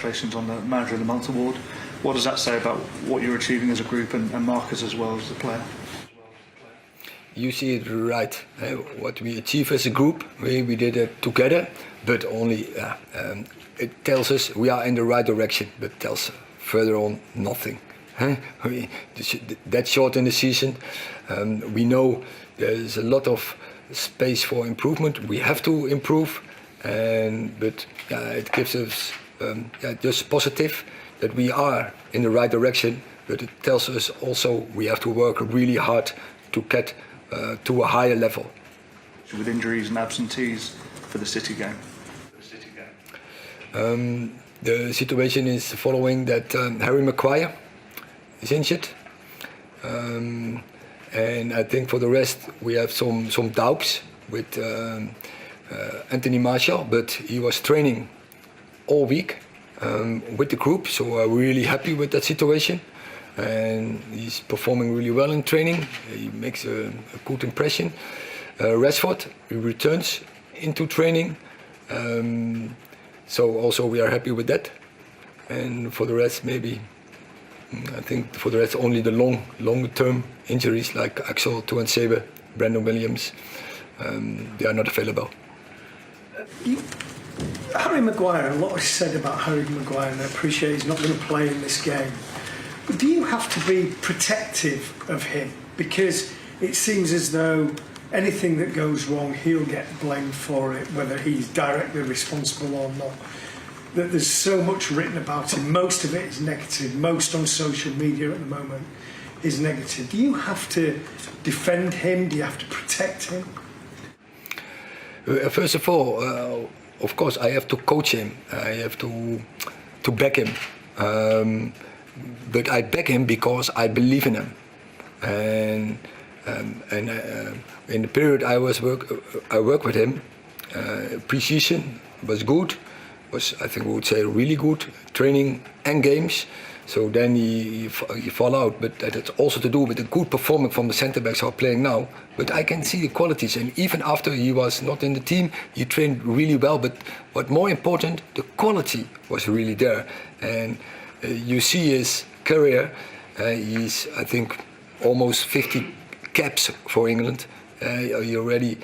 congratulations on the Manager of the Month award. What does that say about what you're achieving as a group and Marcus as well as the player? You see it right. What we achieve as a group, we did it together, but only it tells us we are in the right direction, but tells further on nothing. That short in the season, we know there's a lot of space for improvement. We have to improve, but it gives us just positive that we are in the right direction, but it tells us also we have to work really hard to get to a higher level. With injuries and absentees for the City game? The situation is following that Harry Maguire is injured, and I think for the rest we have some doubts with Anthony Martial, but he was training all week with the group, so we're really happy with that situation. And he's performing really well in training. He makes a good impression. Rashford, he returns into training, so also we are happy with that. And for the rest, maybe I think for the rest only the long-term injuries like Axel Tuanzebe, Brandon Williams, they are not available. Harry Maguire, a lot is said about Harry Maguire, and I appreciate he's not going to play in this game. But do you have to be protective of him? Because it seems as though anything that goes wrong, he'll get blamed for it, whether he's directly responsible or not. That there's so much written about him, most of it is negative, most on social media at the moment is negative. Do you have to defend him? Do you have to protect him? First of all, of course, I have to coach him. I have to back him. But I back him because I believe in him. And in the period I worked with him, pre-season was good. Was, I think we would say, really good training and games. So then he fall out, but that has also to do with the good performance from the centre backs who are playing now. But I can see the qualities, and even after he was not in the team, he trained really well. But what more important, the quality was really there. And you see his career. He's, I think, almost 50 caps for England. He already.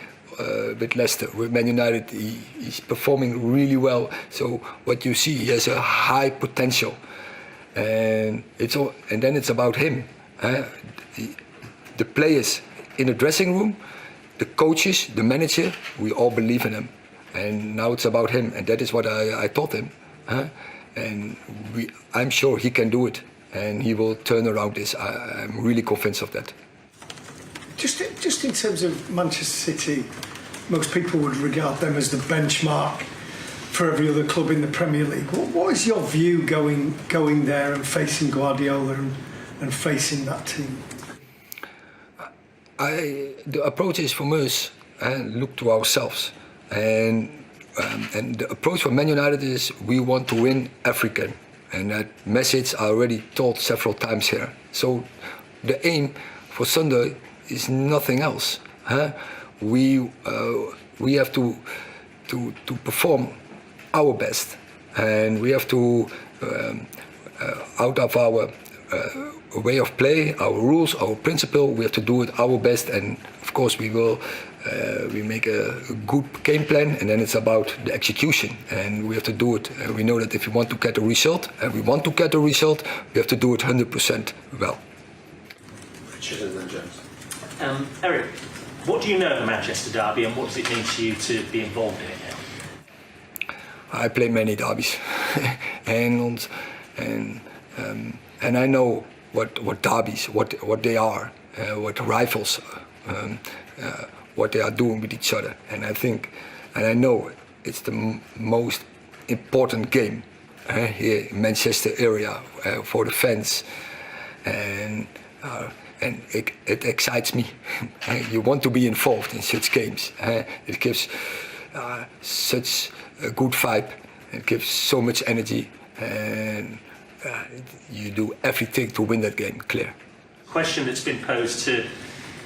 With Leicester, with Man United, he's performing really well. So what you see, he has a high potential, and then it's about him. The players in the dressing room, the coaches, the manager, we all believe in him, and now it's about him, and that is what I taught him. And I'm sure he can do it, and he will turn around this. I'm really convinced of that. Just in terms of Manchester City, most people would regard them as the benchmark for every other club in the Premier League. What is your view going there and facing Guardiola and facing that team? The approach is from us, look to ourselves. And the approach for Man United is we want to win African. And that message I already told several times here. So the aim for Sunday is nothing else. We have to perform our best, and we have to out of our way of play, our rules, our principle. We have to do it our best, and of course we will. We make a good game plan, and then it's about the execution, and we have to do it. We know that if we want to get a result, and we want to get a result, we have to do it 100% well. Richard and then James. Eric, what do you know of the Manchester derby, and what does it mean to you to be involved in it now? I play many derbies, and I know what derbies, what they are, what rivals, what they are doing with each other, and I know it's the most important game here in Manchester area for the fans, and it excites me. You want to be involved in such games. It gives such a good vibe. It gives so much energy, and you do everything to win that game. Clear. Question that's been posed to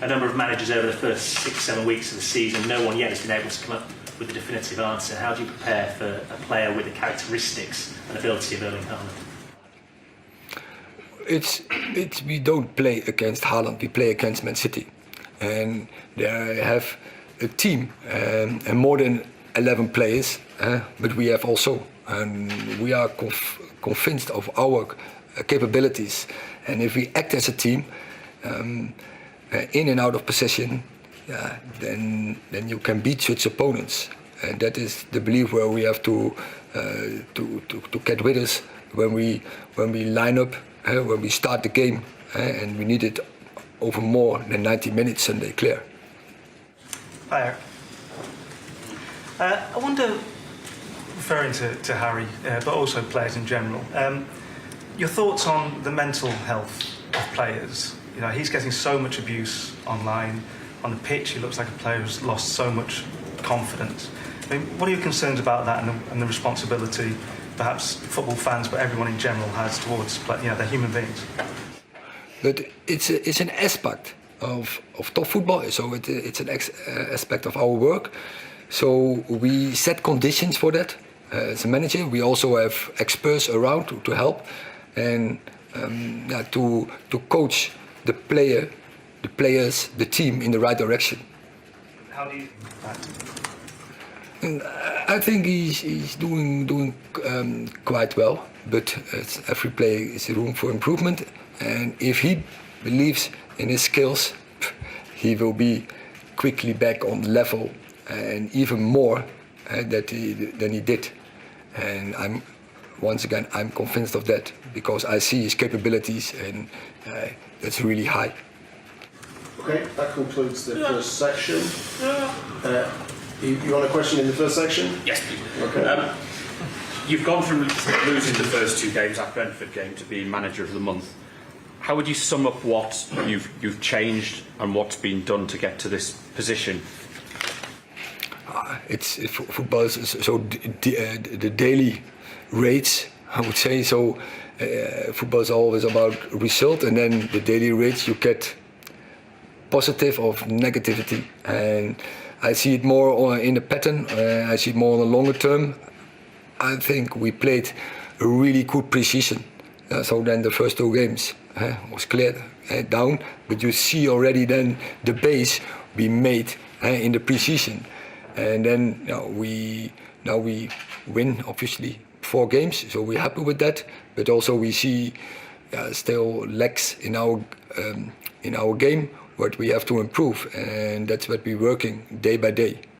a number of managers over the first 6-7 weeks of the season. No one yet has been able to come up with a definitive answer. How do you prepare for a player with the characteristics and ability of Erling Haaland? We don't play against Haaland, we play against Man City. And they have a team and more than 11 players, but we have also, and we are convinced of our capabilities. And if we act as a team, in and out of possession, then you can beat such opponents. And that is the belief where we have to get with us when we line up, when we start the game, and we need it over more than 90 minutes Sunday clear. Hi, Eric. I wonder, referring to Harry, but also players in general, your thoughts on the mental health of players. You know, he's getting so much abuse online. On the pitch, he looks like a player who's lost so much confidence. I mean, what are your concerns about that and the responsibility perhaps football fans, but everyone in general has towards, they're human beings? But it's an aspect of top football, so it's an aspect of our work. So we set conditions for that. As a manager, we also have experts around to help and to coach the players, the team in the right direction. How do you... And I think he's doing quite well, but every player is room for improvement. And if he believes in his skills, he will be quickly back on level and even more than he did. And I'm convinced of that because I see his capabilities, and that's really high. Okay, that concludes the first section. You want a question in the first section? Yes, please. Okay. You've gone from losing the first two games, that Brentford game, to being manager of the month. How would you sum up what you've changed and what's been done to get to this position? Football is so the daily rates, I would say. So football is always about result, and then the daily rates you get positive or negativity. And I see it more in a pattern. I see it more on a longer term. I think we played a really good pre-season. So then the first two games was cleared down, but you see already then the base we made in the pre-season. And then we win obviously 4 games, so we're happy with that. But also we see still lacks in our game, what we have to improve, and that's what we're working day by day.